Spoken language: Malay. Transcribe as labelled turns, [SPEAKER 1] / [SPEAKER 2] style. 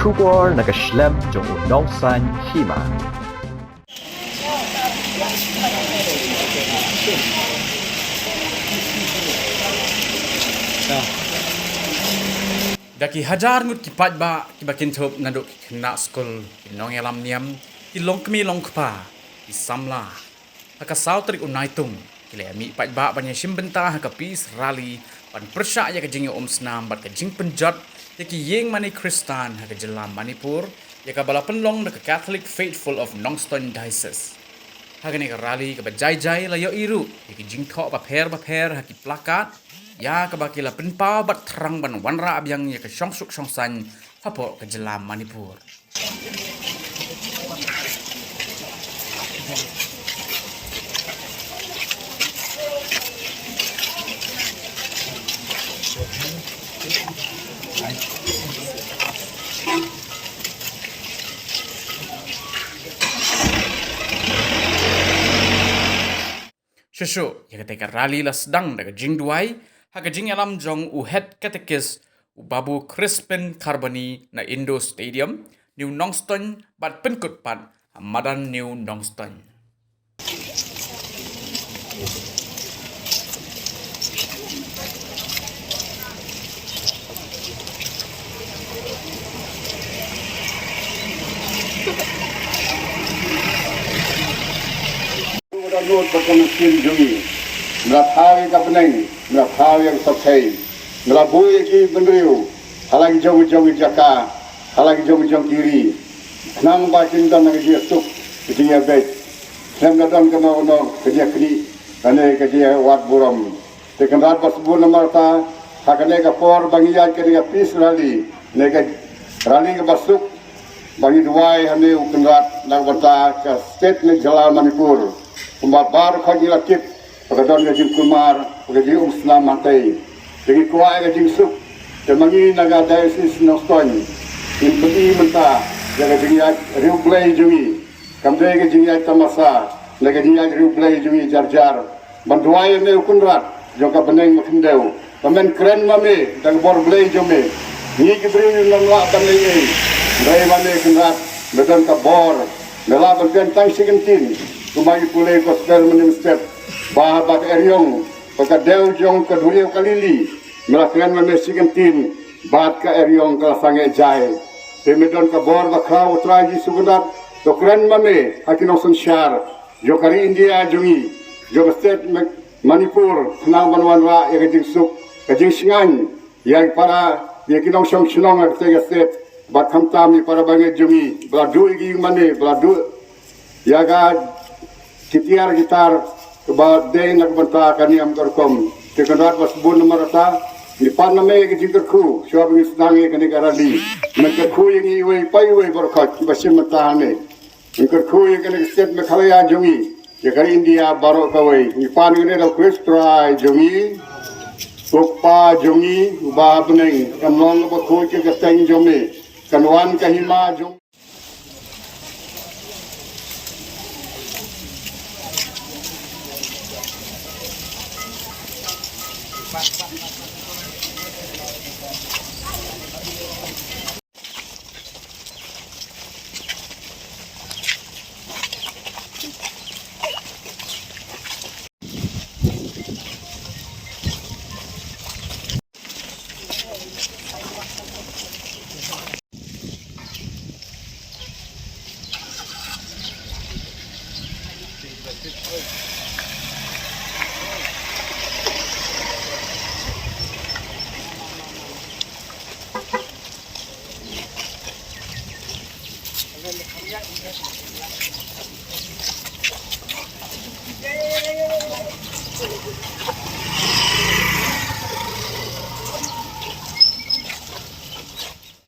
[SPEAKER 1] Kubor nakaslem jong unongsan hima.
[SPEAKER 2] Daki hajar ngut kipat ba kibakin thop naduk kena skul kinong yalam niam kilong kemi long kpa isamla haka sautrik unaitung kile ami pat ba banya shimbenta haka pis rally pan persya ya kajing snam bat kajing penjat yaki yeng mani Kristan haka jelam Manipur yaka bala penlong the Catholic Faithful of Nongstoin Diocese haka ni rally ka bajai-jai la yo iru yaki jing tho ba pher haki plakat ya kabakila penpau bat terang ban wanra abyang ya ke syongsuk syongsan hapo ke jelam Manipur. Shushu, ya ketika rally la sedang daga jingduai, haka jing alam jong head katekis babu Crispin Carboni na Indo Stadium, New Nongstoin, bat penkut pat Hamadan New Nongstoin.
[SPEAKER 3] Nốt bậc con kim jungi, ngap hawi ka peneng, ngap hawi yang saksai, ngap bui ki bendriu, halang jauh jaka, halang jauh kiri, nang ba cinta nang dia suk, dia baik, nam nadon kena ono kerja kini, ane kerja wat buram, tekan rat pas bun marta, hakane ka por bangian kerja pis rally, nega rally ka basuk, bangi duai hane ukenrat nang bata ka state ne Jalal Manipur. Bar khagi lakit pagdon gajing kumar gajing Islam matai jadi kuai gajing suk temangi naga diocese Nongstoin in peti menta gajing ya riublai jungi kamde gajing ya tamasa gajing ya riublai jungi jar banduai me ukunrat joka beneng makindeu pamen keren mame dag bor blai jome ni gibri namla tanai dai mame kunrat bedan ka bor mela ben tang sigentin kumai pulai gospel menyemstep bahaba ke eriong paka deu jong ke dunia kalili melakukan memesikan tim bat ke eriong ke sange jai temedon ke bor bakha utraji sugudat to kren mame hakin osun syar jokari India jungi jok state Manipur nang banwan ra ya kajing suk kajing singan yang para ya kinong syong sinong ak state bat khamtam ni para bange jungi bladu igi mane bladu ya ga Kitiar gitar kebat day nagbanta kaniam karkom kekendat was bun marata ni paname ke jikerku siapa yang sedangi kani garali mekerku yang iwe paiwe berkat basim matane mekerku yang kani state mekhalaya jungi ya kari India barok kawai ni pan ini dal Kristra jungi Tukpa jungi ba beneng kamlong bakhu ke keteng jome kanwan kahima jungi